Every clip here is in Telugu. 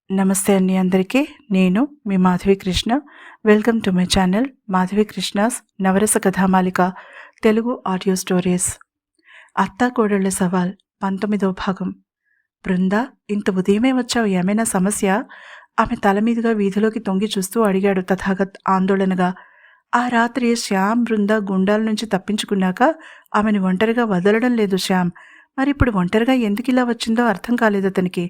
నమస్తే అండి అందరికీ. నేను మీ Madhavi Krishna. Welcome to my channel Madhavi Krishna's Navarasa Kathamalika Telugu audio stories. అత్తా కోడళ్ళ సవాల్ 19వ భాగం. బృందా, ఇంత ఉదయమే వచ్చావు, ఏమైనా సమస్య? ఆమె తల మీదుగా వీధిలోకి తొంగి చూస్తూ అడిగాడు తథాగత్ ఆందోళనగా. ఆ రాత్రి శ్యామ్ బృంద గుండాల నుంచి తప్పించుకున్నాక ఆమెను ఒంటరిగా వదలడం లేదు శ్యామ్. మరిప్పుడు ఒంటరిగా ఎందుకు ఇలా వచ్చిందో అర్థం కాలేదు అతనికి.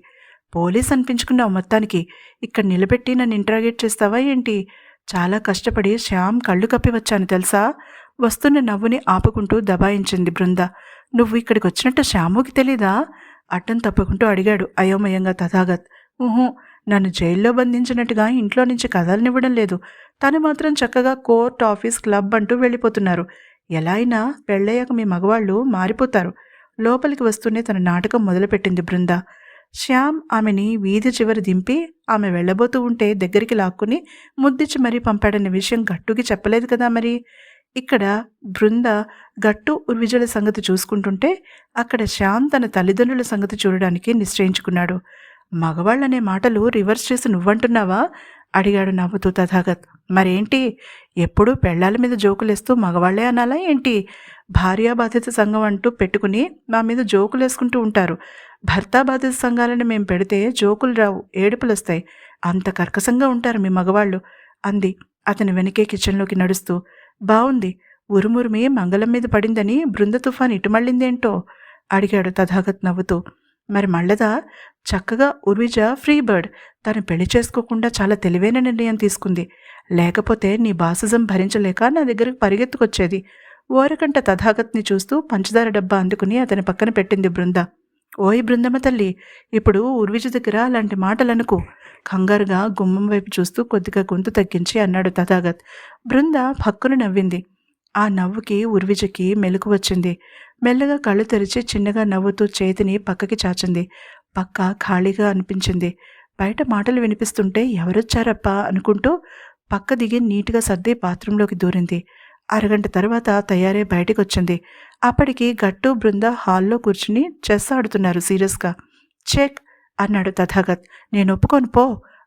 పోలీస్ అనిపించుకున్నావు మొత్తానికి. ఇక్కడ నిలబెట్టి నన్ను ఇంట్రాగేట్ చేస్తావా ఏంటి? చాలా కష్టపడి శ్యామ్ కళ్ళు కప్పి వచ్చాను తెలుసా? వస్తున్న నవ్వుని ఆపుకుంటూ దబాయించింది బృంద. నువ్వు ఇక్కడికి వచ్చినట్టు శ్యాముకి తెలీదా? అడ్డం తప్పుకుంటూ అడిగాడు అయోమయంగా తథాగత్. ఊహూ, నన్ను జైల్లో బంధించినట్టుగా ఇంట్లో నుంచి కదలనివ్వడం లేదు. తను మాత్రం చక్కగా కోర్ట్, ఆఫీస్, క్లబ్ అంటూ వెళ్ళిపోతున్నారు. ఎలా అయినా పెళ్ళయ్యాక మీ మగవాళ్ళు మారిపోతారు. లోపలికి వస్తూనే తన నాటకం మొదలుపెట్టింది బృంద. శ్యామ్ ఆమెని వీధి చివరి దింపి ఆమె వెళ్ళబోతూ ఉంటే దగ్గరికి లాక్కుని ముద్దిచ్చి మరీ పంపాడన్న విషయం గట్టుకి చెప్పలేదు కదా మరి. ఇక్కడ బృంద గట్టు ఉర్విజల సంగతి చూసుకుంటుంటే అక్కడ శ్యామ్ తన తల్లిదండ్రుల సంగతి చూడడానికి నిశ్చయించుకున్నాడు. మగవాళ్ళనే మాటలు రివర్స్ చేసి నువ్వంటున్నావా? అడిగాడు నవ్వుతూ తథాగత్. మరేంటి, ఎప్పుడూ పెళ్లాల మీద జోకులేస్తూ మగవాళ్లే అనాలా ఏంటి? భార్యా బాధిత సంఘం అంటూ పెట్టుకుని మా మీద జోకులేసుకుంటూ ఉంటారు. భర్తా బాధిత సంఘాలను మేం పెడితే జోకులు రావు, ఏడుపులు వస్తాయి. అంత కర్కశంగా ఉంటారు మీ మగవాళ్ళు అంది అతని వెనకే కిచెన్లోకి నడుస్తూ. బావుంది, ఉరుమురుమి మంగళం మీద పడిందని బృంద తుఫాన్ ఇటు మళ్ళిందేంటో అడిగాడు తథాగత్ నవ్వుతూ. మరి మళ్ళదా? చక్కగా ఉర్విజ ఫ్రీ బర్డ్. తను పెళ్లి చేసుకోకుండా చాలా తెలివైన నిర్ణయం తీసుకుంది. లేకపోతే నీ బాసిజం భరించలేక నా దగ్గరకు పరిగెత్తుకొచ్చేది. ఓరకంట తథాగత్ని చూస్తూ పంచదార డబ్బా అందుకుని అతని పక్కన పెట్టింది బృంద. ఓయ్ బృందమ్మ తల్లి, ఇప్పుడు ఉర్విజ దగ్గర అలాంటి మాటలనుకు కంగారుగా గుమ్మం వైపు చూస్తూ కొద్దిగా గొంతు తగ్గించి అన్నాడు తథాగత్. బృంద భక్కున నవ్వింది. ఆ నవ్వుకి ఉర్విజకి మెలకు వచ్చింది. మెల్లగా కళ్ళు తెరిచి చిన్నగా నవ్వుతూ చేతిని పక్కకి చాచింది. పక్క ఖాళీగా అనిపించింది. బయట మాటలు వినిపిస్తుంటే ఎవరొచ్చారప్పా అనుకుంటూ పక్క దిగి నీట్గా సర్ది బాత్రూంలోకి దూరింది. అరగంట తర్వాత తయారై బయటికొచ్చింది. అప్పటికి గట్టు బృంద హాల్లో కూర్చుని చెస్ ఆడుతున్నారు సీరియస్గా. చెక్ అన్నాడు తథాగత్. నేను ఒప్పుకోను పో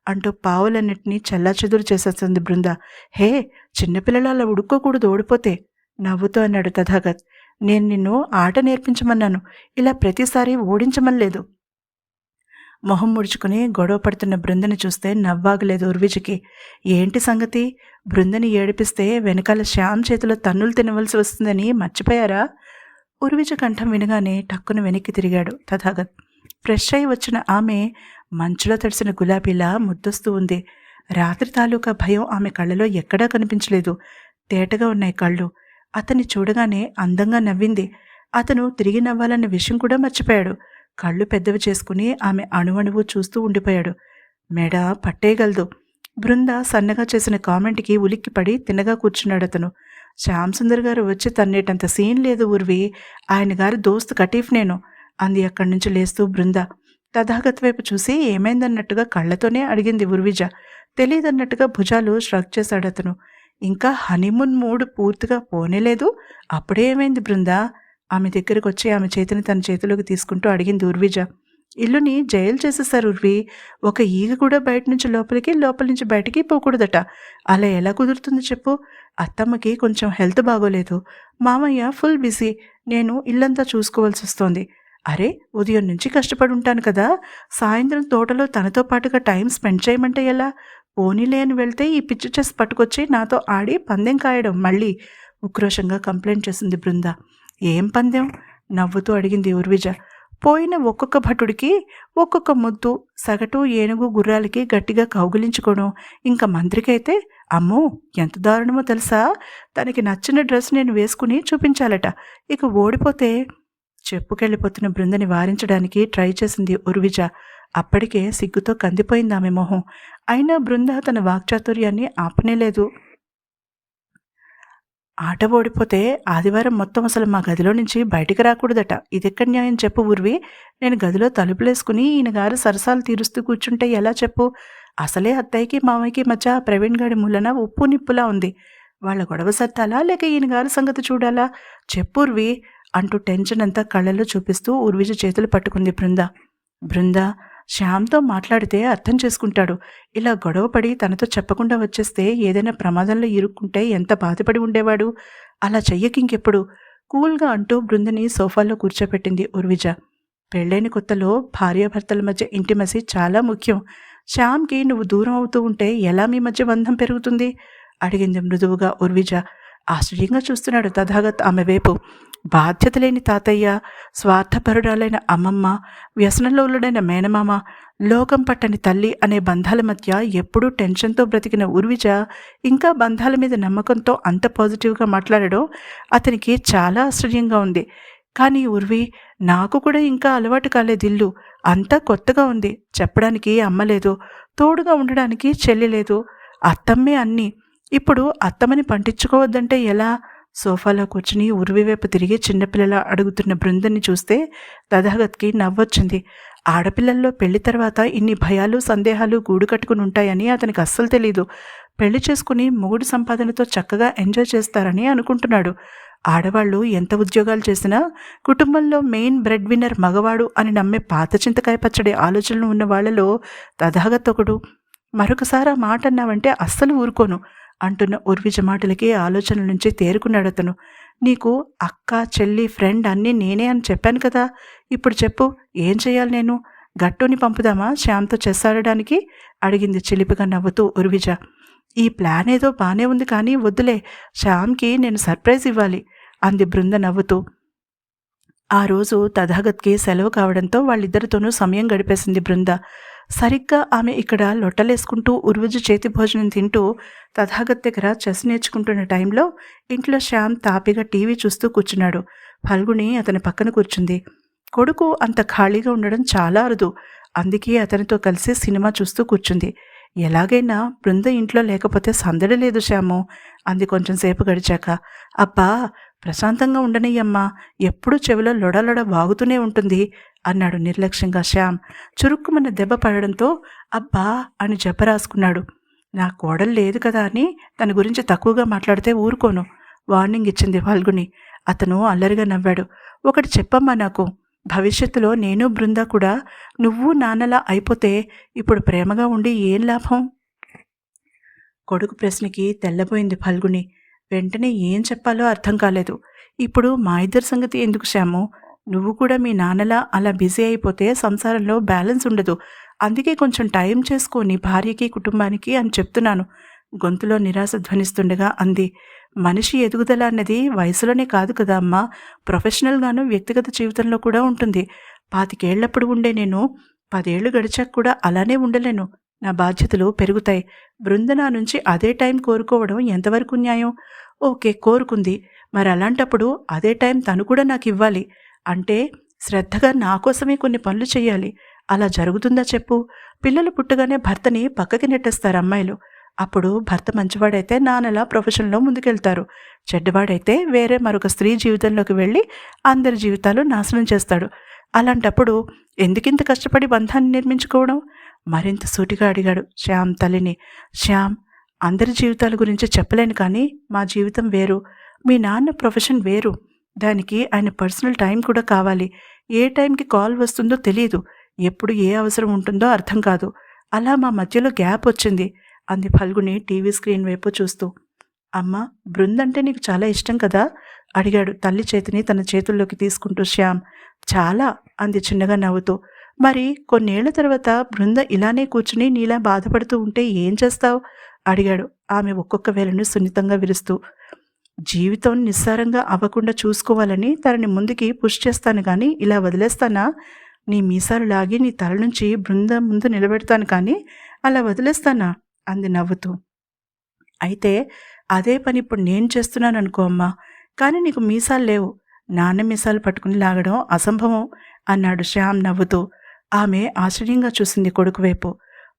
అంటూ పావులన్నింటినీ చెల్లాచెదురు చేసేస్తుంది బృంద. హే, చిన్నపిల్లలు అలా ఉడుక్కోకూడదు, ఓడిపోతే నవ్వుతూ అన్నాడు తథాగత్. నేను నిన్ను ఆట నేర్పించమన్నాను, ఇలా ప్రతిసారి ఓడించమనలేదు. మొహం ముడుచుకుని గొడవ పడుతున్న బృందని చూస్తే నవ్వాగలేదు ఉర్విజకి. ఏంటి సంగతి? బృందని ఏడిపిస్తే వెనకాల శ్యామ్ చేతిలో తన్నులు తినవలసి వస్తుందని మర్చిపోయారా? ఉర్విజ కంఠం వినగానే టక్కున వెనక్కి తిరిగాడు తథాగత్. ఫ్రెష్ అయి వచ్చిన ఆమె మంచులో తడిసిన గులాబీలా ముద్దొస్తూ ఉంది. రాత్రి తాలూకా భయం ఆమె కళ్ళలో ఎక్కడా కనిపించలేదు. తేటగా ఉన్నాయి కళ్ళు. అతన్ని చూడగానే అందంగా నవ్వింది. అతను తిరిగి నవ్వాలన్న విషయం కూడా మర్చిపోయాడు. కళ్ళు పెద్దవి చేసుకుని ఆమె అణువణువు చూస్తూ ఉండిపోయాడు. మెడ పట్టేయగలదు. బృంద సన్నగా చేసిన కామెంట్కి ఉలిక్కిపడి తిన్నగా కూర్చున్నాడు అతను. శ్యామ్ సుందర్ గారు వచ్చి తన్నేటంత సీన్ లేదు ఉర్వి. ఆయన గారు దోస్తు కటీఫ్ నేను అంది అక్కడి నుంచి లేస్తూ బృంద. తథాగత్ వైపు చూసి ఏమైందన్నట్టుగా కళ్ళతోనే అడిగింది ఉర్విజ. తెలియదన్నట్టుగా భుజాలు ష్రగ్ చేశాడు అతను. ఇంకా హనీమూన్ మూడ్ పూర్తిగా పోనేలేదు, అప్పుడే ఏమైంది బృంద? ఆమె దగ్గరకు వచ్చి ఆమె చేతిని తన చేతిలోకి తీసుకుంటూ అడిగింది ఉర్విజ. ఇల్లుని జైలు చేసేసారు ఉర్వి. ఒక ఈగ కూడా బయట నుంచి లోపలికి, లోపల నుంచి బయటికి పోకూడదట. అలా ఎలా కుదురుతుంది చెప్పు? అత్తమ్మకి కొంచెం హెల్త్ బాగోలేదు. మామయ్య ఫుల్ బిజీ. నేను ఇల్లంతా చూసుకోవాల్సి వస్తోంది. అరే, ఉదయం నుంచి కష్టపడి ఉంటాను కదా. సాయంత్రం తోటలో తనతో పాటుగా టైం స్పెండ్ చేయమంటే ఎలా? పోనీలే అని వెళ్తే ఈ పిచ్చి చెస్ పట్టుకొచ్చి నాతో ఆడి పందెం కాయడం మళ్ళీ ఉక్రోషంగా కంప్లైంట్ చేసింది బృంద. ఏం పందెం? నవ్వుతూ అడిగింది ఉర్విజ. పోయిన ఒక్కొక్క భటుడికి ఒక్కొక్క ముద్దు, సగటు ఏనుగు గుర్రాలకి గట్టిగా కౌగిలించుకోవడం. ఇంకా మంత్రికైతే అమ్మో ఎంత దారుణమో తెలుసా? తనకి నచ్చిన డ్రెస్ నేను వేసుకుని చూపించాలట. ఇక ఓడిపోతే చెప్పుకెళ్ళిపోతున్న బృందని వారించడానికి ట్రై చేసింది ఉర్విజ. అప్పటికే సిగ్గుతో కందిపోయింది ఆమె మొహం. అయినా బృంద తన వాక్చాతుర్యాన్ని ఆపనేలేదు. ఆట ఓడిపోతే ఆదివారం మొత్తం అసలు మా గదిలో నుంచి బయటికి రాకూడదట. ఇదెక్కడి న్యాయం చెప్పు ఉర్వి? నేను గదిలో తలుపులేసుకుని ఈయన గారు సరసాలు తీరుస్తూ కూర్చుంటే ఎలా చెప్పు? అసలే అత్తయ్యకి మామయ్యకి మధ్య ప్రవీణ్ గాడి మూలన ఉప్పు నిప్పులా ఉంది. వాళ్ళ గొడవ సత్తాలా లేక ఈయన గారి సంగతి చూడాలా? చెప్పు ఉర్వి అంటూ టెన్షన్ అంతా కళ్ళల్లో చూపిస్తూ ఉర్విజ చేతులు పట్టుకుంది బృంద. బృంద, శ్యామ్తో మాట్లాడితే అర్థం చేసుకుంటాడు. ఇలా గొడవపడి తనతో చెప్పకుండా వచ్చేస్తే ఏదైనా ప్రమాదంలో ఇరుక్కుంటే ఎంత బాధపడి ఉండేవాడు. అలా చెయ్యకింకెప్పుడు కూల్గా అంటూ బృందని సోఫాలో కూర్చోపెట్టింది ఉర్విజ. పెళ్ళైన కొత్తలో భార్యాభర్తల మధ్య ఇంటిమసీ చాలా ముఖ్యం. శ్యామ్కి నువ్వు దూరం అవుతూ ఉంటే ఎలా మీ మధ్య బంధం పెరుగుతుంది? అడిగింది మృదువుగా ఉర్విజ. ఆశ్చర్యంగా చూస్తున్నాడు తథాగత్ ఆమె వైపు. బాధ్యత లేని తాతయ్య, స్వార్థపరురాలైన అమ్మమ్మ, వ్యసనలోలుడైన మేనమామ, లోకం పట్టని తల్లి అనే బంధాల మధ్య ఎప్పుడూ టెన్షన్తో బ్రతికిన ఉర్విజ ఇంకా బంధాల మీద నమ్మకంతో అంత పాజిటివ్గా మాట్లాడడం అతనికి చాలా ఆశ్చర్యంగా ఉంది. కానీ ఉర్వి, నాకు కూడా ఇంకా అలవాటు కాలేదిల్లు. అంతా కొత్తగా ఉంది. చెప్పడానికి అమ్మ లేదు, తోడుగా ఉండడానికి చెల్లి లేదు, అత్తమ్మే అన్నీ. ఇప్పుడు అత్తమ్మని పంటించుకోవద్దంటే ఎలా? సోఫాలో కూర్చుని ఉర్వి వైపు తిరిగి చిన్నపిల్లలా అడుగుతున్న బృందాన్ని చూస్తే తథాగత్కి నవ్వొచ్చింది. ఆడపిల్లల్లో పెళ్లి తర్వాత ఇన్ని భయాలు సందేహాలు గూడు కట్టుకుని ఉంటాయని అతనికి అస్సలు తెలీదు. పెళ్లి చేసుకుని మొగుడు సంపాదనతో చక్కగా ఎంజాయ్ చేస్తారని అనుకుంటున్నాడు. ఆడవాళ్ళు ఎంత ఉద్యోగాలు చేసినా కుటుంబంలో మెయిన్ బ్రెడ్ విన్నర్ మగవాడు అని నమ్మే పాత చింతకాయ పచ్చడి ఆలోచనలు ఉన్న వాళ్లలో తథాగత్ ఒకడు. మరొకసారి ఆ మాట అన్నావంటే అస్సలు ఊరుకోను అంటున్న ఉర్విజ మాటలకి ఆలోచనల నుంచి తేరుకున్నాడు అతను. నీకు అక్క, చెల్లి, ఫ్రెండ్ అన్నీ నేనే అని చెప్పాను కదా. ఇప్పుడు చెప్పు, ఏం చేయాలి నేను? గట్టుని పంపుదామా శ్యామ్తో చెస్ ఆడడానికి? అడిగింది చిలిపిగా నవ్వుతూ ఉర్విజ. ఈ ప్లాన్ ఏదో బానే ఉంది కానీ వద్దులే, శ్యామ్కి నేను సర్ప్రైజ్ ఇవ్వాలి అంది బృంద నవ్వుతూ. ఆ రోజు తథాగత్కి సెలవు కావడంతో వాళ్ళిద్దరితోనూ సమయం గడిపేసింది బృంద. సరిగ్గా ఆమె ఇక్కడ లొట్టలేసుకుంటూ ఉర్విజ చేతి భోజనం తింటూ తథాగత్ దగ్గర చెస్ నేర్చుకుంటున్న టైంలో ఇంట్లో శ్యామ్ తాపిగా టీవీ చూస్తూ కూర్చున్నాడు. ఫల్గుణి అతని పక్కన కూర్చుంది. కొడుకు అంత ఖాళీగా ఉండడం చాలా అరుదు. అందుకే అతనితో కలిసి సినిమా చూస్తూ కూర్చుంది. ఎలాగైనా బృంద ఇంట్లో లేకపోతే సందడి లేదు శ్యాము అంది కొంచెం సేపు గడిచాక. అబ్బా, ప్రశాంతంగా ఉండనయ్యమ్మా, ఎప్పుడూ చెవిలో లొడలొడ వాగుతూనే ఉంటుంది అన్నాడు నిర్లక్ష్యంగా శ్యామ్. చురుక్కుమన్న దెబ్బ పడడంతో అబ్బా అని జబ్బ రాసుకున్నాడు. నా కోడలు లేదు కదా అని తన గురించి తక్కువగా మాట్లాడితే ఊరుకోను వార్నింగ్ ఇచ్చింది ఫల్గుణి. అతను అల్లరిగా నవ్వాడు. ఒకటి చెప్పమ్మా నాకు, భవిష్యత్తులో నేను బృందా కూడా నువ్వు నాన్నలా అయిపోతే ఇప్పుడు ప్రేమగా ఉండి ఏం లాభం? కొడుకు ప్రశ్నకి తెల్లబోయింది ఫల్గుణి. వెంటనే ఏం చెప్పాలో అర్థం కాలేదు. ఇప్పుడు మా ఇద్దరి సంగతి ఎందుకు శ్యాము? నువ్వు కూడా మీ నాన్నలా అలా బిజీ అయిపోతే సంసారంలో బ్యాలెన్స్ ఉండదు. అందుకే కొంచెం టైం చేసుకో నీ భార్యకి, కుటుంబానికి అని చెప్తున్నాను. గొంతులో నిరాశ ధ్వనిస్తుండగా అంది. మనిషి ఎదుగుదల అన్నది వయసులోనే కాదు కదా అమ్మా, ప్రొఫెషనల్గాను వ్యక్తిగత జీవితంలో కూడా ఉంటుంది. 25 ఏళ్లప్పుడు ఉండే నేను 10 ఏళ్లు గడిచాక కూడా అలానే ఉండలేను. నా బాధ్యతలు పెరుగుతాయి. బృందన నుంచి అదే టైం కోరుకోవడం ఎంతవరకు న్యాయం? ఓకే, కోరుకుంది. మరి అలాంటప్పుడు అదే టైం తను కూడా నాకు ఇవ్వాలి. అంటే శ్రద్ధగా నా కోసమే కొన్ని పనులు చెయ్యాలి. అలా జరుగుతుందా చెప్పు? పిల్లలు పుట్టగానే భర్తని పక్కకి నెట్టేస్తారు అమ్మాయిలు. అప్పుడు భర్త మంచివాడైతే నాన్నలా ప్రొఫెషన్లో ముందుకెళ్తారు. చెడ్డవాడైతే వేరే మరొక స్త్రీ జీవితంలోకి వెళ్ళి అందరి జీవితాలు నాశనం చేస్తాడు. అలాంటప్పుడు ఎందుకింత కష్టపడి బంధాన్ని నిర్మించుకోవడం? మరింత సూటిగా అడిగాడు శ్యామ్ తల్లిని. శ్యామ్, అందరి జీవితాల గురించి చెప్పలేను కానీ మా జీవితం వేరు, మీ నాన్న ప్రొఫెషన్ వేరు. దానికి ఆయన పర్సనల్ టైం కూడా కావాలి. ఏ టైంకి కాల్ వస్తుందో తెలియదు, ఎప్పుడు ఏ అవసరం ఉంటుందో అర్థం కాదు. అలా మా మధ్యలో గ్యాప్ వచ్చింది అంది ఫల్గుణి టీవీ స్క్రీన్ వైపు చూస్తూ. అమ్మ, బృందంటే నీకు చాలా ఇష్టం కదా అడిగాడు తల్లి చేతిని తన చేతుల్లోకి తీసుకుంటూ శ్యామ్. చాలా అంది చిన్నగా నవ్వుతూ. మరి కొన్నేళ్ల తర్వాత బృంద ఇలానే కూర్చుని నీలా బాధపడుతూ ఉంటే ఏం చేస్తావు అడిగాడు ఆమె ఒక్కొక్క వేలను సున్నితంగా విరుస్తూ. జీవితం నిస్సారంగా అవ్వకుండా చూసుకోవాలని తనని ముందుకి పుష్ చేస్తాను కానీ ఇలా వదిలేస్తానా? నీ మీసాలు లాగి నీ తల నుంచి బృందం ముందు నిలబెడతాను కానీ అలా వదిలేస్తానా అంది నవ్వుతూ. అయితే అదే పని ఇప్పుడు నేను చేస్తున్నాను అనుకో అమ్మా, కానీ నీకు మీసాలు లేవు. నాన్న మీసాలు పట్టుకుని లాగడం అసంభవం అన్నాడు శ్యామ్ నవ్వుతూ. ఆమె ఆశ్చర్యంగా చూసింది కొడుకు వైపు.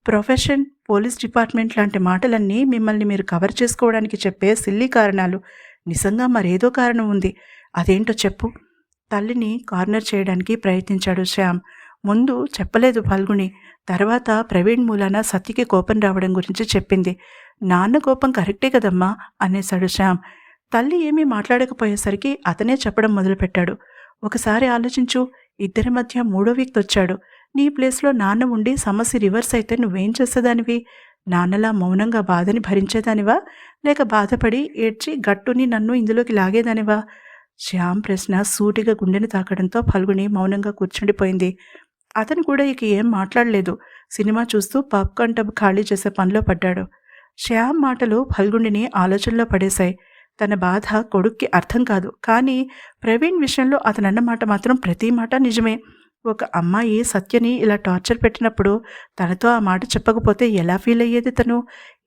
ప్రొఫెషన్, పోలీస్ డిపార్ట్మెంట్ లాంటి మాటలన్నీ మిమ్మల్ని మీరు కవర్ చేసుకోవడానికి చెప్పే సిల్లీ కారణాలు. నిజంగా మరేదో కారణం ఉంది, అదేంటో చెప్పు. తల్లిని కార్నర్ చేయడానికి ప్రయత్నించాడు శ్యామ్. ముందు చెప్పలేదు ఫల్గుణి, తర్వాత ప్రవీణ్ మూలాన సత్యకి కోపం రావడం గురించి చెప్పింది. నాన్న కోపం కరెక్టే కదమ్మా అనేశాడు శ్యామ్. తల్లి ఏమీ మాట్లాడకపోయేసరికి అతనే చెప్పడం మొదలుపెట్టాడు. ఒకసారి ఆలోచించు, ఇద్దరి మధ్య మూడో వ్యక్తి వచ్చాడు. నీ ప్లేస్లో నాన్న ఉండి సమస్య రివర్స్ అయితే నువ్వేం చేసేదానివి? నాన్నలా మౌనంగా బాధని భరించేదానివా? లేక బాధపడి ఏడ్చి గట్టుని నన్ను ఇందులోకి లాగేదానివా? శ్యామ్ ప్రశ్న సూటిగా గుండెని తాకడంతో ఫల్గుణి మౌనంగా కూర్చుండిపోయింది. అతను కూడా ఇక ఏం మాట్లాడలేదు. సినిమా చూస్తూ పాప్కార్న్ టబ్ ఖాళీ చేసే పనిలో పడ్డాడు. శ్యామ్ మాటలు ఫల్గుణిని ఆలోచనలో పడేశాయి. తన బాధ కొడుక్కి అర్థం కాదు. కానీ ప్రవీణ్ విషయంలో అతనన్న మాట మాత్రం ప్రతి మాట నిజమే. ఒక అమ్మాయి సత్యని ఇలా టార్చర్ పెట్టినప్పుడు తనతో ఆ మాట చెప్పకపోతే ఎలా ఫీల్ అయ్యేది తను?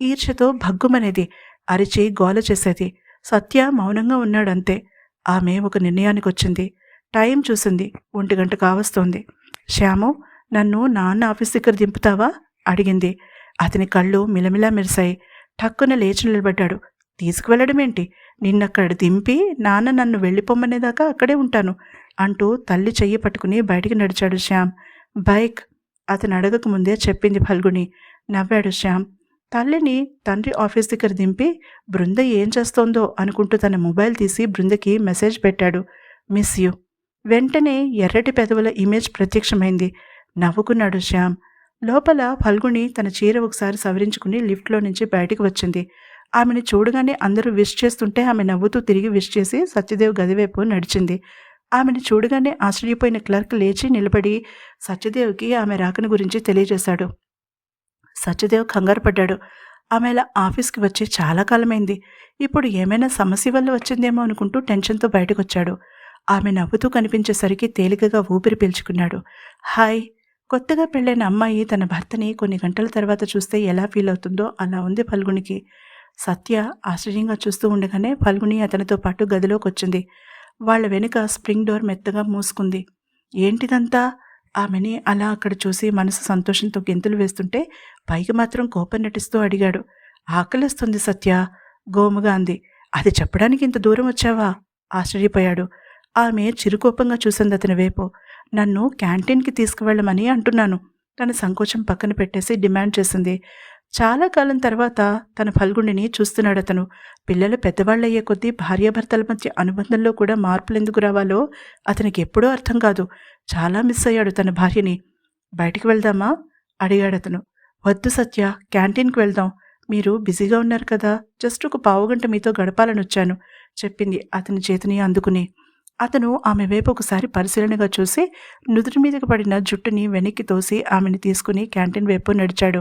ఈర్ష్యతో భగ్గుమనేది. అరిచి గోల చేసేది. సత్య మౌనంగా ఉన్నాడంతే. ఆమె ఒక నిర్ణయానికొచ్చింది. టైం చూసింది. 1 కావస్తోంది. శ్యాము, నన్ను నాన్న ఆఫీస్ దగ్గర దింపుతావా? అడిగింది. అతని కళ్ళు మిలమిలా మెరిశాయి. ఠక్కున లేచి నిలబడ్డాడు. తీసుకువెళ్ళడమేంటి? నిన్నక్కడ దింపి నాన్న నన్ను వెళ్ళిపోమ్మనేదాకా అక్కడే ఉంటాను అంటూ తల్లి చెయ్యి పట్టుకుని బయటికి నడిచాడు శ్యామ్. బైక్ అతను అడగక ముందే చెప్పింది ఫల్గుణి. నవ్వాడు శ్యామ్. తల్లిని తండ్రి ఆఫీస్ దగ్గర దింపి బృంద ఏం చేస్తోందో అనుకుంటూ తన మొబైల్ తీసి బృందకి మెసేజ్ పెట్టాడు. Miss you. వెంటనే ఎర్రటి పెదవుల ఇమేజ్ ప్రత్యక్షమైంది. నవ్వుకున్నాడు శ్యామ్. లోపల ఫల్గుణి తన చీర ఒకసారి సవరించుకుని లిఫ్ట్లో నుంచి బయటికి వచ్చింది. ఆమెను చూడగానే అందరూ విష్ చేస్తుంటే ఆమె నవ్వుతూ తిరిగి విష్ చేసి సత్యదేవ్ గదివైపు నడిచింది. ఆమెను చూడగానే ఆశ్చర్యపోయిన క్లర్క్ లేచి నిలబడి సత్యదేవ్కి ఆమె రాకను గురించి తెలియజేశాడు. సత్యదేవ్ కంగారు పడ్డాడు. ఆమె అలా ఆఫీస్కి వచ్చి చాలా కాలమైంది. ఇప్పుడు ఏమైనా సమస్య వల్ల వచ్చిందేమో అనుకుంటూ టెన్షన్తో బయటకొచ్చాడు. ఆమె నవ్వుతూ కనిపించేసరికి తేలికగా ఊపిరి పీల్చుకున్నాడు. హాయ్. కొత్తగా పెళ్ళైన అమ్మాయి తన భర్తని కొన్ని గంటల తర్వాత చూస్తే ఎలా ఫీల్ అవుతుందో అలా ఉంది ఫల్గునికి. సత్య ఆశ్చర్యంగా చూస్తూ ఉండగానే ఫల్గుని అతనితో పాటు గదిలోకి వచ్చింది. వాళ్ల వెనుక స్ప్రింగ్ డోర్ మెత్తగా మూసుకుంది. ఏంటిదంతా? ఆమెని అలా అక్కడ చూసి మనసు సంతోషంతో గెంతులు వేస్తుంటే పైకి మాత్రం కోపం నటిస్తూ అడిగాడు. ఆకలిస్తుంది సత్య, గోముగా అంది. అది చెప్పడానికి ఇంత దూరం వచ్చావా? ఆశ్చర్యపోయాడు. ఆమె చిరుకోపంగా చూసింది అతని వైపు. నన్ను క్యాంటీన్కి తీసుకువెళ్ళమని అంటున్నాను. తన సంకోచం పక్కన పెట్టేసి డిమాండ్ చేసింది. చాలా కాలం తర్వాత తన ఫల్గుణిని చూస్తున్నాడు అతను. పిల్లలు పెద్దవాళ్ళయ్యే కొద్దీ భార్యాభర్తల మధ్య అనుబంధంలో కూడా మార్పులు ఎందుకు రావాలో అతనికి ఎప్పుడూ అర్థం కాదు. చాలా మిస్ అయ్యాడు తన భార్యని. బయటికి వెళ్దామా? అడిగాడు అతను. వద్దు సత్య, క్యాంటీన్కి వెళ్దాం. మీరు బిజీగా ఉన్నారు కదా, జస్ట్ ఒక పావుగంట మీతో గడపాలని వచ్చాను చెప్పింది అతని చేతిని అందుకుని. అతను ఆమె వైపు ఒకసారి పరిశీలనగా చూసి నుదుటి మీదకి పడిన జుట్టుని వెనక్కి తోసి ఆమెను తీసుకుని క్యాంటీన్ వైపు నడిచాడు.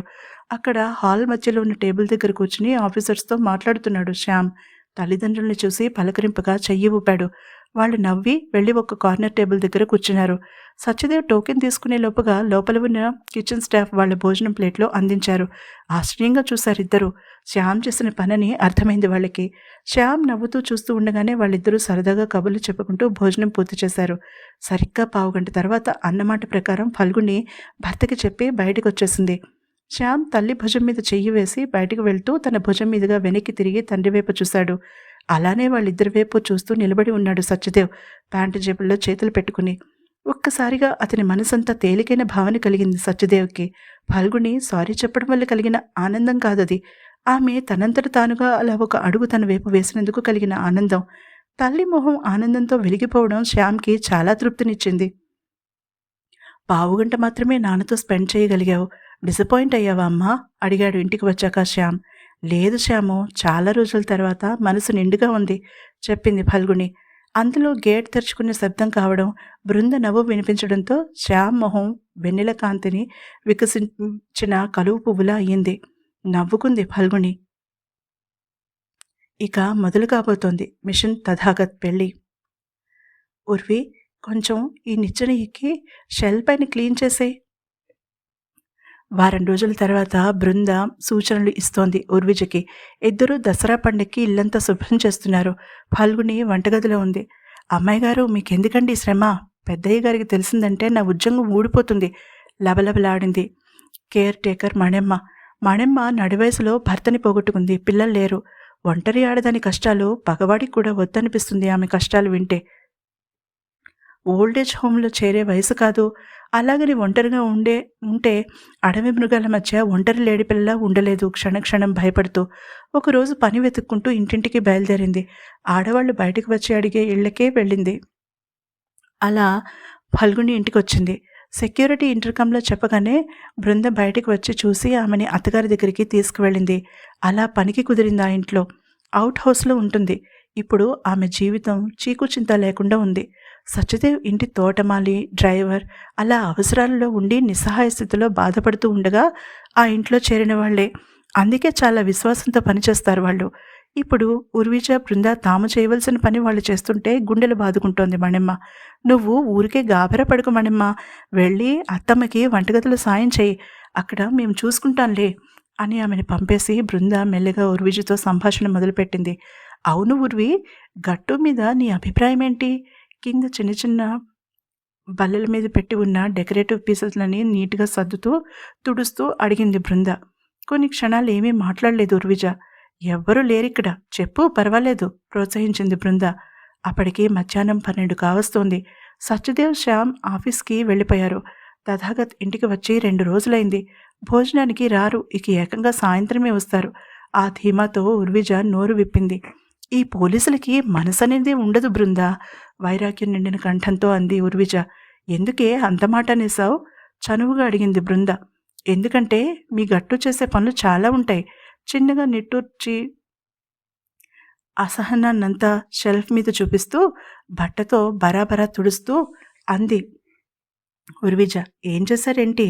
అక్కడ హాల్ మధ్యలో ఉన్న టేబుల్ దగ్గర కూర్చుని ఆఫీసర్స్తో మాట్లాడుతున్నాడు శ్యామ్. తల్లిదండ్రుల్ని చూసి పలకరింపుగా చెయ్యి ఊపాడు. వాళ్ళు నవ్వి వెళ్ళి ఒక కార్నర్ టేబుల్ దగ్గర కూర్చున్నారు. సత్యదేవ్ టోకెన్ తీసుకునే లోపుగా లోపల ఉన్న కిచెన్ స్టాఫ్ వాళ్ళ భోజనం ప్లేట్లో అందించారు. ఆశ్చర్యంగా చూశారిద్దరూ. శ్యామ్ చేసిన పనని అర్థమైంది వాళ్ళకి. శ్యామ్ నవ్వుతూ చూస్తూ ఉండగానే వాళ్ళిద్దరూ సరదాగా కబుర్లు చెప్పుకుంటూ భోజనం పూర్తి చేశారు. సరిగ్గా పావుగంట తర్వాత అన్నమాట ప్రకారం ఫల్గుని భర్తకి చెప్పి బయటకు వచ్చేసింది. శ్యామ్ తల్లి భుజం మీద చెయ్యి వేసి బయటకు వెళ్తూ తన భుజం మీదుగా వెనక్కి తిరిగి తండ్రి వైపు చూశాడు. అలానే వాళ్ళిద్దరి వైపు చూస్తూ నిలబడి ఉన్నాడు సత్యదేవ్, ప్యాంటు జేబుల్లో చేతులు పెట్టుకుని. ఒక్కసారిగా అతని మనసంతా తేలికైన భావన కలిగింది సత్యదేవ్కి. ఫల్గుని సారీ చెప్పడం వల్ల కలిగిన ఆనందం కాదది. ఆమె తనంతట తానుగా అలా ఒక అడుగు తన వైపు వేసినందుకు కలిగిన ఆనందం. తల్లి మొహం ఆనందంతో వెలిగిపోవడం శ్యామ్కి చాలా తృప్తినిచ్చింది. పావుగంట మాత్రమే నాన్నతో స్పెండ్ చేయగలిగావు. డిసప్పాయింట్ అయ్యావా అమ్మా? అడిగాడు ఇంటికి వచ్చాక శ్యామ్. లేదు శ్యాము, చాలా రోజుల తర్వాత మనసు నిండుగా ఉంది చెప్పింది ఫల్గుని. అందులో గేట్ తెరుచుకునే శబ్దం కావడం, బృంద నవ్వు వినిపించడంతో శ్యామ్ మొహం వెన్నెల కాంతిని వికసించిన కలువు పువ్వులా అయ్యింది. నవ్వుకుంది ఫల్గుని. ఇక మొదలు కాబోతోంది మిషన్ తథాగత్ పెళ్ళి. ఉర్వి, కొంచెం ఈ నిచ్చెన ఎక్కి షెల్ పైన క్లీన్ చేసేయ్. వారం రోజుల తర్వాత బృంద సూచనలు ఇస్తోంది ఉర్విజకి. ఇద్దరూ దసరా పండక్కి ఇల్లంతా శుభ్రం చేస్తున్నారు. ఫల్గుని వంటగదిలో ఉంది. అమ్మాయి గారు, మీకెందుకండి శ్రమ? పెద్దయ్య గారికి తెలిసిందంటే నా ఉద్యోగం ఊడిపోతుంది లబలబలాడింది కేర్ టేకర్ మణెమ్మ. మణెమ్మ నడివయసులో భర్తని పోగొట్టుకుంది. పిల్లలు లేరు. ఒంటరి ఆడదాని కష్టాలు పగవాడికి కూడా వద్దనిపిస్తుంది ఆమె కష్టాలు వింటే. ఓల్డేజ్ హోమ్లో చేరే వయసు కాదు. అలాగని ఒంటరిగా ఉంటే అడవి మృగాల మధ్య ఒంటరి లేడిపిల్లలా ఉండలేదు. క్షణక్షణం భయపడుతూ ఒకరోజు పని వెతుక్కుంటూ ఇంటింటికి బయలుదేరింది. ఆడవాళ్లు బయటకు వచ్చి అడిగే ఇళ్లకే వెళ్ళింది. అలా ఫల్గుని ఇంటికి వచ్చింది. సెక్యూరిటీ ఇంటర్కంలో చెప్పగానే బృంద బయటికి వచ్చి చూసి ఆమెని అత్తగారి దగ్గరికి తీసుకువెళ్ళింది. అలా పనికి కుదిరింది. ఆ ఇంట్లో అవుట్ హౌస్లో ఉంటుంది. ఇప్పుడు ఆమె జీవితం చీకుచింత లేకుండా ఉంది. సత్యదేవ్ ఇంటి తోటమాలి, డ్రైవర్ అలా అవసరాలలో ఉండి నిస్సహాయ స్థితిలో బాధపడుతూ ఉండగా ఆ ఇంట్లో చేరిన వాళ్లే. అందుకే చాలా విశ్వాసంతో పనిచేస్తారు వాళ్ళు. ఇప్పుడు ఉర్విజ, బృంద తాము చేయవలసిన పని వాళ్ళు చేస్తుంటే గుండెలు బాదుకుంటోంది మణిమ్మ. నువ్వు ఊరికే గాబరా పడుకు మణిమ్మ, వెళ్ళి అత్తమ్మకి వంటగదిలో సాయం చేయి, అక్కడ మేము చూసుకుంటాంలే అని ఆమెను పంపేసి బృంద మెల్లగా ఉర్విజతో సంభాషణ మొదలుపెట్టింది. అవును ఉర్వి, గట్టు మీద నీ అభిప్రాయం ఏంటి? కింద చిన్న చిన్న బల్లల మీద పెట్టి ఉన్న డెకరేటివ్ పీసెస్లని నీట్గా సర్దుతూ తుడుస్తూ అడిగింది బృంద. కొన్ని క్షణాలు ఏమీ మాట్లాడలేదు ఉర్విజ. ఎవ్వరూ లేరిక్కడ, చెప్పు, పర్వాలేదు ప్రోత్సహించింది బృంద. అప్పటికి మధ్యాహ్నం 12 కావస్తోంది. సత్యదేవ్, శ్యామ్ ఆఫీస్కి వెళ్ళిపోయారు. తథాగత్ ఇంటికి వచ్చి 2 రోజులైంది. భోజనానికి రారు, ఇక ఏకంగా సాయంత్రమే వస్తారు. ఆ ధీమాతో ఉర్విజ నోరు విప్పింది. ఈ పోలీసులకి మనసనేది ఉండదు బృంద, వైరాగ్యం నిండిన కంఠంతో అంది ఉర్విజ. ఎందుకే అంత మాట అనేసావు? చనువుగా అడిగింది బృంద. ఎందుకంటే మీ గట్టు చేసే పనులు చాలా ఉంటాయి. చిన్నగా నిట్టూర్చి అసహనాన్నంతా షెల్ఫ్ మీద చూపిస్తూ బట్టతో బరాబరా తుడుస్తూ అంది ఉర్విజ. ఏం చేశారేంటి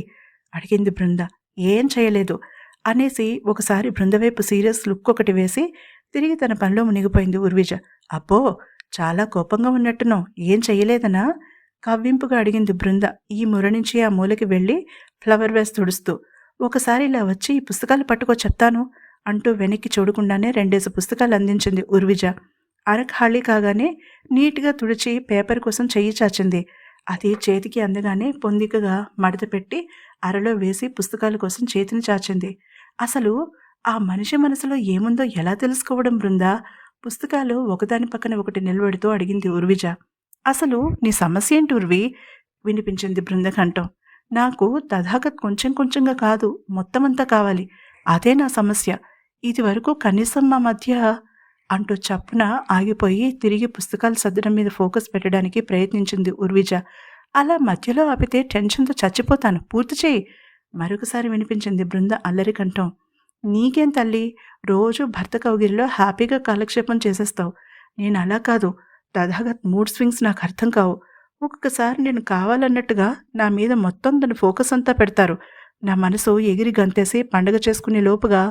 అడిగింది బృంద. ఏం చేయలేదు అనేసి ఒకసారి బృందవైపు సీరియస్ లుక్ ఒకటి వేసి తిరిగి తన పనిలో మునిగిపోయింది ఉర్విజ. అబ్బో, చాలా కోపంగా ఉన్నట్టున్నావు, ఏం చెయ్యలేదనా? కవ్వింపుగా అడిగింది బృంద ఈ ముర నుంచి ఆ మూలకి వెళ్ళి ఫ్లవర్ వేస్ తుడుస్తూ. ఒకసారి ఇలా వచ్చి ఈ పుస్తకాలు పట్టుకో చెప్తాను అంటూ వెనక్కి చూడకుండానే 2 పుస్తకాలు అందించింది ఉర్విజ. అర ఖాళీ కాగానే నీట్గా తుడిచి పేపర్ కోసం చెయ్యి చాచింది. అది చేతికి అందగానే పొందికగా మడత పెట్టి అరలో వేసి పుస్తకాల కోసం చేతిని చాచింది. అసలు ఆ మనిషి మనసులో ఏముందో ఎలా తెలుసుకోవడం బృందా? పుస్తకాలు ఒకదాని పక్కన ఒకటి నిలబెడుతూ అడిగింది ఉర్విజ. అసలు నీ సమస్య ఏంటి ఉర్వి? వినిపించింది బృంద కంఠం. నాకు తథాగత్ కొంచెం కొంచెంగా కాదు, మొత్తమంతా కావాలి, అదే నా సమస్య. ఇది వరకు కనీసం మా మధ్య అంటూ చప్పున ఆగిపోయి తిరిగి పుస్తకాలు సర్దడం మీద ఫోకస్ పెట్టడానికి ప్రయత్నించింది ఉర్విజ. అలా మధ్యలో ఆపితే టెన్షన్తో చచ్చిపోతాను, పూర్తి చేయి మరొకసారి వినిపించింది బృంద అల్లరి కంఠం. నీకేం తల్లి, రోజు భర్త కౌగిలిలో హ్యాపీగా కాలక్షేపం చేసేస్తావు. నేను అలా కాదు. తథాగత్ మూడ్ స్వింగ్స్ నాకు అర్థం కావు. ఒక్కొక్కసారి నేను కావాలన్నట్టుగా నా మీద మొత్తం తన ఫోకస్ అంతా పెడతారు. నా మనసు ఎగిరి గంతేసి పండగ చేసుకునే లోపుగా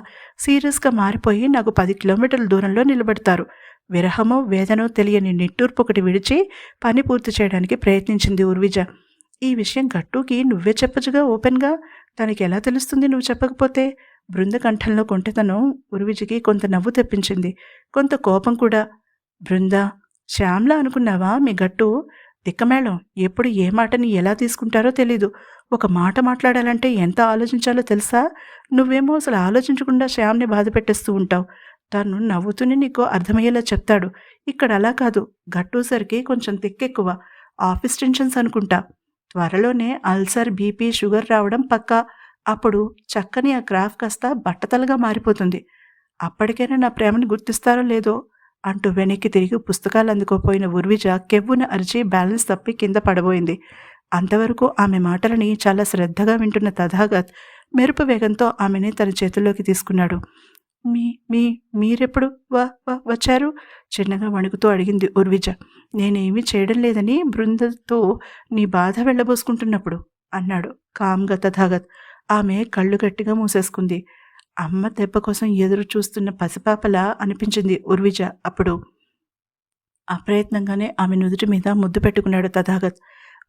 సీరియస్గా మారిపోయి నాకు 10 కిలోమీటర్ల దూరంలో నిలబెడతారు. విరహమో వేదనో తెలియని నిట్టూర్పు ఒకటి విడిచి పని పూర్తి చేయడానికి ప్రయత్నించింది ఉర్విజ. ఈ విషయం గట్టుకి నువ్వే చెప్పచ్చుగా ఓపెన్గా, తనకి ఎలా తెలుస్తుంది నువ్వు చెప్పకపోతే? బృంద కంఠంలో కొంటెతనం ఉర్విజకి కొంత నవ్వు తెప్పించింది, కొంత కోపం కూడా. బృంద, శ్యామ్లా అనుకున్నావా మీ గట్టు? తిక్కమేళం, ఎప్పుడు ఏ మాటని ఎలా తీసుకుంటారో తెలీదు. ఒక మాట మాట్లాడాలంటే ఎంత ఆలోచించాలో తెలుసా? నువ్వేమో అసలు ఆలోచించకుండా శ్యామ్ని బాధ పెట్టేస్తూ ఉంటావు. తను నవ్వుతూనే నీకు అర్థమయ్యేలా చెప్తాడు. ఇక్కడ అలా కాదు. గట్టూసరికి కొంచెం తిక్కెక్కువ. ఆఫీస్ టెన్షన్స్ అనుకుంటా. త్వరలోనే అల్సర్, బీపీ, షుగర్ రావడం పక్కా. అప్పుడు చక్కని ఆ గ్రాఫ్ కాస్త బట్టతలగా మారిపోతుంది. అప్పటికైనా నా ప్రేమని గుర్తిస్తారో లేదో అంటూ వెనక్కి తిరిగి పుస్తకాలు అందుకోపోయిన ఉర్విజ కెవ్వున అరిచి బ్యాలెన్స్ తప్పి కింద పడబోయింది. అంతవరకు ఆమె మాటలని చాలా శ్రద్ధగా వింటున్న తథాగత్ మెరుపు వేగంతో ఆమెని తన చేతుల్లోకి తీసుకున్నాడు. మీ మీ మీరెప్పుడు వచ్చారు? చిన్నగా వణుకుతూ అడిగింది ఉర్విజ. నేనేమీ చేయడం లేదని బృందతో నీ బాధ వెళ్ళబోసుకుంటున్నప్పుడు అన్నాడు కామ్గా తథాగత్. ఆమె కళ్ళు గట్టిగా మూసేసుకుంది. అమ్మ దెబ్బ కోసం ఎదురు చూస్తున్న పసిపాపలా అనిపించింది ఉర్విజ అప్పుడు. అప్రయత్నంగానే ఆమె నుదుటి మీద ముద్దు పెట్టుకున్నాడు తథాగత్.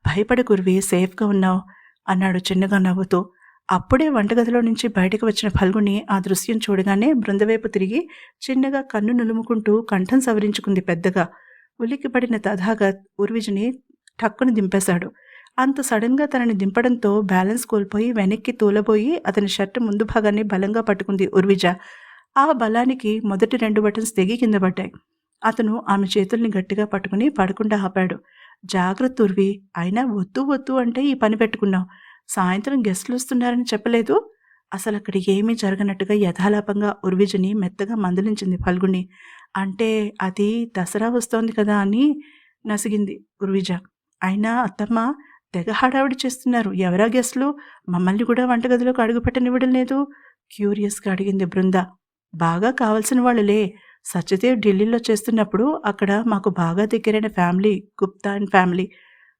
భయపడి గుర్వి, సేఫ్గా ఉన్నావు అన్నాడు చిన్నగా నవ్వుతూ. అప్పుడే వంటగదిలో నుంచి బయటకు వచ్చిన ఫల్గుని ఆ దృశ్యం చూడగానే బృందవైపు తిరిగి చిన్నగా కన్ను నులుముకుంటూ కంఠం సవరించుకుంది పెద్దగా. ఉలిక్కిపడిన తథాగత్ ఉర్విజని టక్కుని దింపేశాడు. అంత సడన్గా తనని దింపడంతో బ్యాలెన్స్ కోల్పోయి వెనక్కి తూలబోయి అతని షర్టు ముందు భాగాన్ని బలంగా పట్టుకుంది ఉర్విజ. ఆ బలానికి మొదటి 2 బటన్స్ తెగి కింద పడ్డాయి. అతను ఆమె చేతుల్ని గట్టిగా పట్టుకుని పడకుండా ఆపాడు. జాగ్రత్త ఉర్వి, అయినా వద్దు వద్దు అంటే ఈ పని పెట్టుకున్నావు. సాయంత్రం గెస్టులు వస్తున్నారని చెప్పలేదు? అసలు అక్కడ ఏమీ జరగనట్టుగా యథాలాపంగా ఉర్విజని మెత్తగా మందలించింది ఫల్గుని. అంటే అది దసరా వస్తోంది కదా అని నసిగింది ఉర్విజ. అయినా అత్తమ్మ, తెగ హడావిడి చేస్తున్నారు. ఎవరా గెస్టులు? మమ్మల్ని కూడా వంటగదిలోకి అడుగుపెట్టనివ్వడం లేదు. క్యూరియస్గా అడిగింది బృంద. బాగా కావలసిన వాళ్ళులే. సత్యదేవ్ ఢిల్లీలో చేస్తున్నప్పుడు అక్కడ మాకు బాగా దగ్గరైన ఫ్యామిలీ, గుప్తా అండ్ ఫ్యామిలీ.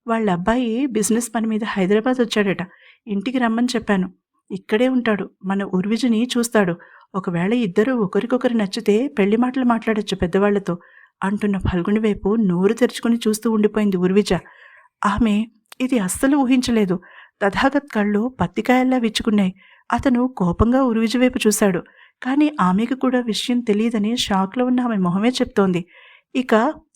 వాళ్ళ అబ్బాయి బిజినెస్ పని మీద హైదరాబాద్ వచ్చాడట. ఇంటికి రమ్మని చెప్పాను. ఇక్కడే ఉంటాడు. మన ఉర్విజిని చూస్తాడు. ఒకవేళ ఇద్దరు ఒకరికొకరు నచ్చితే పెళ్లి మాటలు మాట్లాడొచ్చు పెద్దవాళ్లతో అంటున్న ఫల్గుని వైపు నోరు తెరుచుకుని చూస్తూ ఉండిపోయింది ఉర్విజ. ఆమె ఇది అస్సలు ఊహించలేదు. తథాగత్ కళ్ళు పత్తికాయల్లా విచ్చుకున్నాయి. అతను కోపంగా ఉర్విజ వైపు చూశాడు. కానీ ఆమెకు కూడా విషయం తెలియదని షాక్లో ఉన్న ఆమె మొహమే చెప్తోంది. ఇక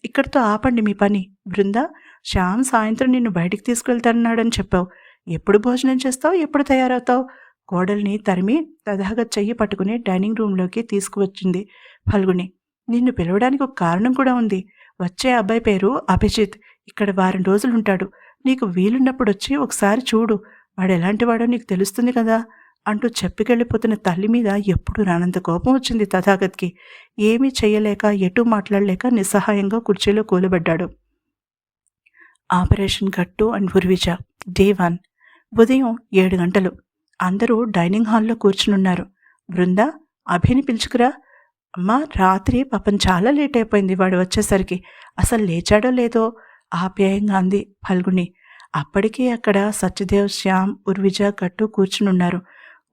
ఇక్కడితో ఆపండి మీ పని. బృందా, శ్యామ్ సాయంత్రం నిన్ను బయటికి తీసుకెళ్తానన్నాడని చెప్పావు. ఎప్పుడు భోజనం చేస్తావు? ఎప్పుడు తయారవుతావు? కోడల్ని తరిమి తథాగత్ చెయ్యి పట్టుకుని డైనింగ్ రూంలోకి తీసుకువచ్చింది ఫల్గుని. నిన్ను పిలవడానికి ఒక కారణం కూడా ఉంది. వచ్చే అబ్బాయి పేరు అభిజిత్. ఇక్కడ వారం రోజులుంటాడు. నీకు వీలున్నప్పుడు వచ్చి ఒకసారి చూడు. వాడు ఎలాంటివాడో నీకు తెలుస్తుంది కదా అంటూ చెప్పికెళ్ళిపోతున్న తల్లి మీద ఎప్పుడు రానంత కోపం వచ్చింది తథాగత్కి. ఏమీ చెయ్యలేక ఎటూ మాట్లాడలేక నిస్సహాయంగా కుర్చీలో కూలబడ్డాడు. ఆపరేషన్ గట్టు అండ్ ఉర్విజ డే 1. ఉదయం 7 గంటలు. అందరూ డైనింగ్ హాల్లో కూర్చునున్నారు. బృందా, అభిని పిలుచుకురా. అమ్మా, రాత్రి పాపం చాలా లేట్ అయిపోయింది వాడు వచ్చేసరికి. అసలు లేచాడో లేదో ఆప్యాయంగా అంది ఫల్గుని. అప్పటికే అక్కడ సత్యదేవ్, శ్యామ్, ఉర్విజ గట్టు కూర్చునున్నారు.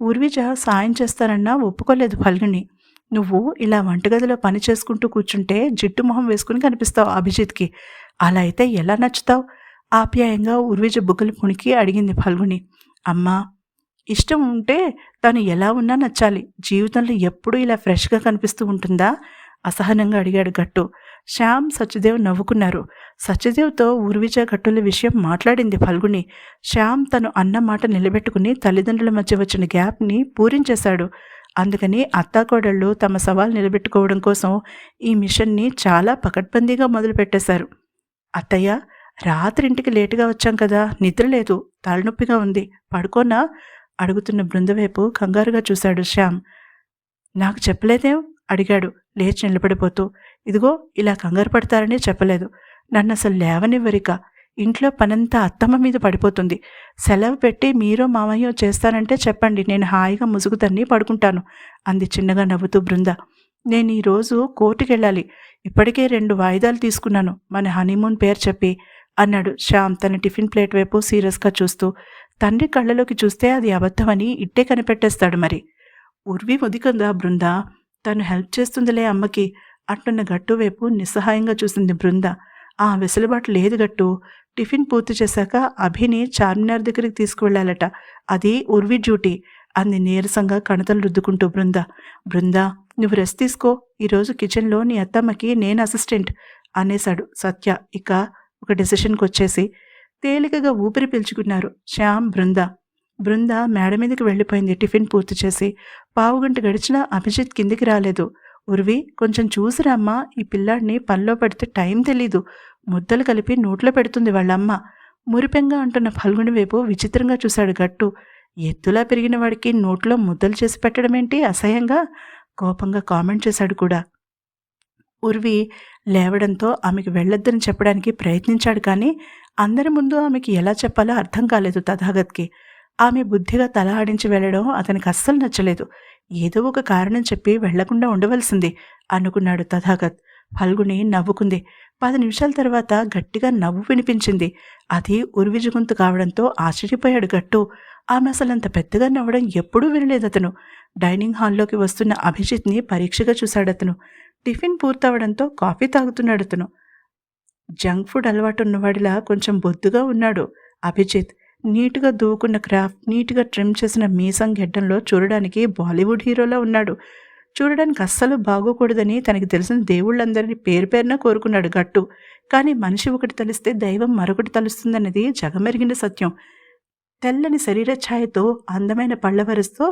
ఉర్విజ సాయం చేస్తానన్నా ఒప్పుకోలేదు ఫల్గుని. నువ్వు ఇలా వంటగదిలో పని చేసుకుంటూ కూర్చుంటే జిడ్డు మొహం వేసుకుని కనిపిస్తావు అభిజిత్కి. అలా అయితే ఎలా నచ్చుతావు? ఆప్యాయంగా ఉర్విజ బుగ్గలు పుణికి అడిగింది ఫల్గుని. అమ్మా, ఇష్టం ఉంటే తను ఎలా ఉన్నా నచ్చాలి. జీవితంలో ఎప్పుడూ ఇలా ఫ్రెష్గా కనిపిస్తూ ఉంటుందా? అసహనంగా అడిగాడు గట్టు. శ్యామ్, సత్యదేవ్ నవ్వుకున్నారు. సత్యదేవ్తో ఉర్విజ గట్టుల విషయం మాట్లాడింది ఫల్గుని. శ్యామ్ తను అన్న మాట నిలబెట్టుకుని తల్లిదండ్రుల మధ్య వచ్చిన గ్యాప్ని పూరించేశాడు. అందుకని అత్తాకోడళ్ళు తమ సవాల్ నిలబెట్టుకోవడం కోసం ఈ మిషన్ని చాలా పకడ్బందీగా మొదలుపెట్టేశారు. అత్తయ్య, రాత్రి ఇంటికి లేటుగా వచ్చాం కదా, నిద్ర లేదు, తలనొప్పిగా ఉంది, పడుకోనా అడుగుతున్న బృందవైపు కంగారుగా చూశాడు శ్యామ్. నాకు చెప్పలేదేం అడిగాడు లేచి నిలబడిపోతూ. ఇదిగో ఇలా కంగారు పడతారని చెప్పలేదు. నన్ను అసలు లేవనివ్వరిక. ఇంట్లో పనంతా అత్తమ్మ మీద పడిపోతుంది. సెలవు పెట్టి మీరో మామయ్యో చేస్తానంటే చెప్పండి, నేను హాయిగా ముసుగు తన్ని పడుకుంటాను అంది చిన్నగా నవ్వుతూ బృంద. నేను ఈరోజు కోర్టుకెళ్ళాలి. ఇప్పటికే 2 వాయిదాలు తీసుకున్నాను మన హనీమూన్ పేరు చెప్పి అన్నాడు శ్యామ్ తన టిఫిన్ ప్లేట్ వైపు సీరియస్గా చూస్తూ. తండ్రి కళ్ళలోకి చూస్తే అది అబద్ధమని ఇట్టే కనిపెట్టేస్తాడు మరి. ఉర్వి ముదికందా బృంద, తను హెల్ప్ చేస్తుందిలే అమ్మకి అంటున్న గట్టు వైపు నిస్సహాయంగా చూసింది బృంద. ఆ వెసులుబాటు లేదు గట్టు. టిఫిన్ పూర్తి చేశాక అభిని చార్మినార్ దగ్గరికి తీసుకువెళ్ళాలట. అది ఉర్వి డ్యూటీ అంది నీరసంగా కణతలు రుద్దుకుంటూ బృంద. బృంద, నువ్వు రెస్ట్ తీసుకో. ఈరోజు కిచెన్లో నీ అత్తమ్మకి నేను అసిస్టెంట్ అనేశాడు సత్య. ఇక ఒక డెసిషన్కి వచ్చేసి తేలికగా ఊపిరి పీల్చుకున్నారు శ్యామ్, బృంద. బృంద మేడ మీదకి వెళ్ళిపోయింది టిఫిన్ పూర్తి చేసి. పావుగంట గడిచినా అభిజిత్ కిందికి రాలేదు. ఉర్వి, కొంచెం చూసిరామ్మా, ఈ పిల్లాడిని పనిలో పెడితే టైం తెలీదు. ముద్దలు కలిపి నోట్లో పెడుతుంది వాళ్ళమ్మ మురిపెంగా అంటున్న ఫల్గుని వైపు విచిత్రంగా చూశాడు గట్టు. ఎత్తులా పెరిగిన వాడికి నోట్లో ముద్దలు చేసి పెట్టడమేంటి అసహ్యంగా కోపంగా కామెంట్ చేశాడు కూడా. ఉర్వి లేవడంతో ఆమెకు వెళ్ళొద్దని చెప్పడానికి ప్రయత్నించాడు. కానీ అందరి ముందు ఆమెకి ఎలా చెప్పాలో అర్థం కాలేదు తథాగత్కి. ఆమె బుద్ధిగా తల ఆడించి వెళ్ళడం అతనికి అస్సలు నచ్చలేదు. ఏదో ఒక కారణం చెప్పి వెళ్లకుండా ఉండవలసింది అనుకున్నాడు తథాగత్. ఫల్గుని నవ్వుకుంది. 10 నిమిషాల తర్వాత గట్టిగా నవ్వు వినిపించింది. అది ఉర్విజ గొంతు కావడంతో ఆశ్చర్యపోయాడు గట్టు. ఆమె అసలంత పెద్దగా నవ్వడం ఎప్పుడూ వినలేదు అతను. డైనింగ్ హాల్లోకి వస్తున్న అభిజిత్ని పరీక్షగా చూశాడతను. టిఫిన్ పూర్తవడంతో కాఫీ తాగుతున్నాడు అతను. జంక్ ఫుడ్ అలవాటు ఉన్నవాడిలా కొంచెం బొద్దుగా ఉన్నాడు అభిజిత్. నీటుగా దూకున్న క్రాఫ్ట్, నీట్గా ట్రిమ్ చేసిన మీసం గెడ్డంలో చూడడానికి బాలీవుడ్ హీరోలా ఉన్నాడు. చూడడానికి అస్సలు బాగోకూడదని తనకి తెలిసిన దేవుళ్ళందరినీ పేరు పేరున కోరుకున్నాడు గట్టు. కానీ మనిషి ఒకటి తలిస్తే దైవం మరొకటి తలుస్తుందన్నది జగమెరిగిన సత్యం. తెల్లని శరీర ఛాయతో, అందమైన పళ్ళవరస్తో,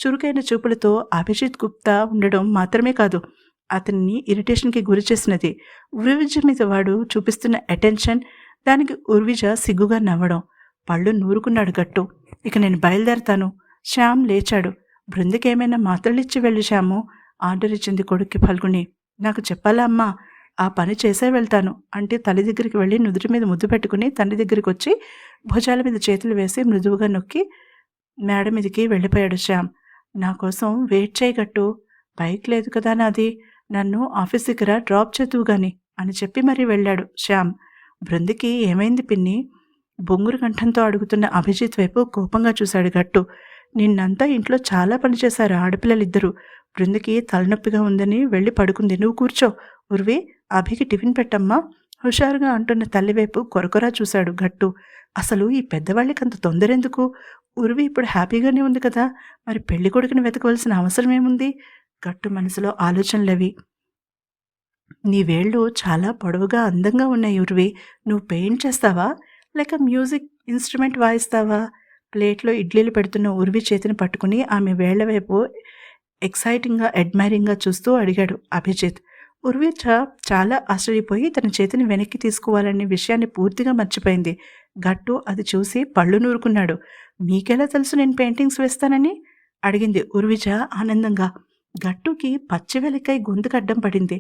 చురుకైన చూపులతో అభిజిత్ గుప్తా ఉండడం మాత్రమే కాదు అతన్ని ఇరిటేషన్కి గురి చేసినది ఉర్విజ మీద వాడు చూపిస్తున్న అటెన్షన్. దానికి ఉర్విజ సిగ్గుగా నవ్వడం. పళ్ళు నూరుకున్నాడు గట్టు. ఇక నేను బయలుదేరతాను. శ్యామ్ లేచాడు. బృందకేమైనా మాత్రలిచ్చి వెళ్ళి శ్యాము ఆర్డర్ ఇచ్చింది కొడుక్కి ఫల్గుని. నాకు చెప్పాలా అమ్మా ఆ పని చేసే వెళ్తాను అంటే తల్లి దగ్గరికి వెళ్ళి నుదుటి మీద ముద్దు పెట్టుకుని తండ్రి దగ్గరికి వచ్చి భుజాల మీద చేతులు వేసి మృదువుగా నొక్కి మేడ మీదకి వెళ్ళిపోయాడు శ్యామ్. నా కోసం వెయిట్ చేయగట్టు, బైక్ లేదు కదా నాది, నన్ను ఆఫీస్ దగ్గర డ్రాప్ చేతువు గాని అని చెప్పి మరీ వెళ్ళాడు శ్యామ్. బృందికి ఏమైంది పిన్ని? బొంగురు కంఠంతో అడుగుతున్న అభిజిత్ వైపు కోపంగా చూశాడు గట్టు. నిన్నంతా ఇంట్లో చాలా పని చేశారు ఆడపిల్లలిద్దరూ. బృందికి తలనొప్పిగా ఉందని వెళ్ళి పడుకుంది. నువ్వు కూర్చో. ఉర్వి, అభికి టిఫిన్ పెట్టమ్మా హుషారుగా అంటున్న తల్లివైపు కొరకొరా చూశాడు గట్టు. అసలు ఈ పెద్దవాళ్ళకి అంత తొందరెందుకు? ఉర్వి ఇప్పుడు హ్యాపీగానే ఉంది కదా, మరి పెళ్లి కొడుకుని వెతకవలసిన అవసరం ఏముంది? గట్టు మనసులో ఆలోచనలవి. నీ వేళ్ళు చాలా పొడవుగా అందంగా ఉన్నాయి ఉర్వి. నువ్వు పెయింట్ చేస్తావా లేక మ్యూజిక్ ఇన్స్ట్రుమెంట్ వాయిస్తావా? ప్లేట్లో ఇడ్లీలు పెడుతున్న ఉర్వి చేతిని పట్టుకుని ఆమె వేళ్ల వైపు ఎక్సైటింగ్గా అడ్మైరింగ్గా చూస్తూ అడిగాడు అభిజిత్. ఉర్వి చాలా ఆశ్చర్యపోయి తన చేతిని వెనక్కి తీసుకోవాలనే విషయాన్ని పూర్తిగా మర్చిపోయింది. గట్టు అది చూసి పళ్ళు నూరుకున్నాడు. మీకెలా తెలుసు నేను పెయింటింగ్స్ వేస్తానని అడిగింది ఉర్విజ ఆనందంగా. గట్టుకి పచ్చి వెలకాయ గొంతుకు అడ్డం పడింది.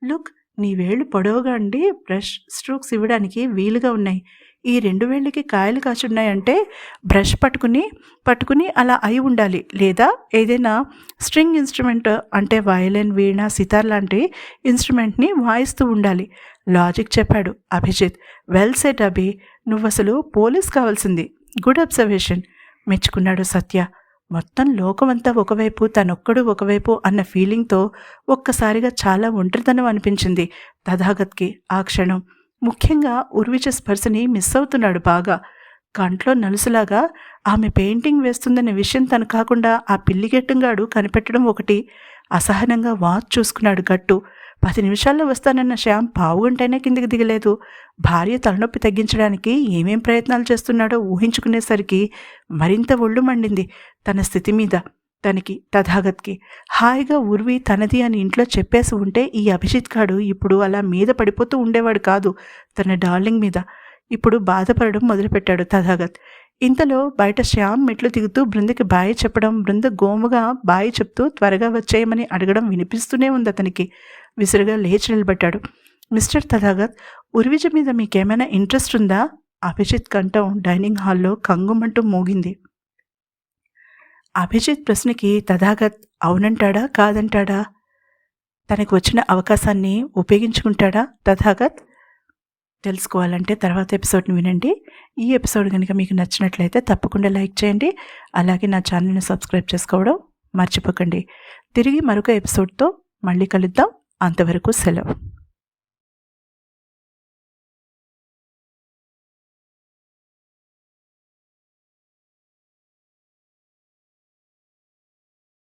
లుక్, నీ వేళ్ళు పొడవుగా ఉండి బ్రష్ స్ట్రోక్స్ ఇవ్వడానికి వీలుగా ఉన్నాయి. ఈ 2 వేళ్ళకి కాయలు కాచున్నాయంటే బ్రష్ పట్టుకుని అలా అయి ఉండాలి. లేదా ఏదైనా స్ట్రింగ్ ఇన్స్ట్రుమెంట్ అంటే వయలిన్, వీణ, సితార్ లాంటి ఇన్స్ట్రుమెంట్ని వాయిస్తూ ఉండాలి. లాజిక్ చెప్పాడు అభిజిత్. వెల్ సెట్ అభి, నువ్వసలు పోలీస్ కావాల్సింది. గుడ్ అబ్జర్వేషన్ మెచ్చుకున్నాడు సత్య. మొత్తం లోకమంతా ఒకవైపు తనొక్కడు ఒకవైపు అన్న ఫీలింగ్తో ఒక్కసారిగా చాలా ఒంటరితనం అనిపించింది తథాగత్కి ఆ క్షణం. ముఖ్యంగా ఉర్విజ స్పర్శని మిస్ అవుతున్నాడు బాగా. కంట్లో నలుసులాగా ఆమె పెయింటింగ్ వేస్తుందనే విషయం తను కాకుండా ఆ పిల్లిగెట్టంగాడు కనిపెట్టడం ఒకటి. అసహనంగా వాచ్ చూసుకున్నాడు గట్టు. 10 నిమిషాల్లో వస్తానన్న శ్యామ్ పావుగంటైనా కిందికి దిగలేదు. భార్య తలనొప్పి తగ్గించడానికి ఏమేం ప్రయత్నాలు చేస్తున్నాడో ఊహించుకునేసరికి మరింత ఒళ్ళు మండింది తన స్థితి మీద తథాగత్కి. హాయిగా ఉర్వి తనది అని ఇంట్లో చెప్పేసి ఉంటే ఈ అభిజిత్ గాడు ఇప్పుడు అలా మీద పడిపోతూ ఉండేవాడు కాదు తన డార్లింగ్ మీద. ఇప్పుడు బాధపడడం మొదలుపెట్టాడు తథాగత్. ఇంతలో బయట శ్యామ్ మెట్లు దిగుతూ బృందకి బాయి చెప్పడం, బృంద గోముగా బాయి చెప్తూ త్వరగా వచ్చేయమని అడగడం వినిపిస్తూనే ఉంది అతనికి. విసురుగా లేచి నిలబడ్డాడు. మిస్టర్ తథాగత్, ఉర్విజ మీద మీకేమైనా ఇంట్రెస్ట్ ఉందా? అభిజిత్ కంఠం డైనింగ్ హాల్లో కంగుమంటూ మోగింది. అభిజిత్ ప్రశ్నకి తథాగత్ అవునంటాడా కాదంటాడా? తనకు వచ్చిన అవకాశాన్ని ఉపయోగించుకుంటాడా తథాగత్? తెలుసుకోవాలంటే తర్వాత ఎపిసోడ్ని వినండి. ఈ ఎపిసోడ్ కనుక మీకు నచ్చినట్లయితే తప్పకుండా లైక్ చేయండి. అలాగే నా ఛానల్ని సబ్స్క్రైబ్ చేసుకోవడం మర్చిపోకండి. తిరిగి మరొక ఎపిసోడ్తో మళ్ళీ కలుద్దాం. అంతవరకు సెలవు.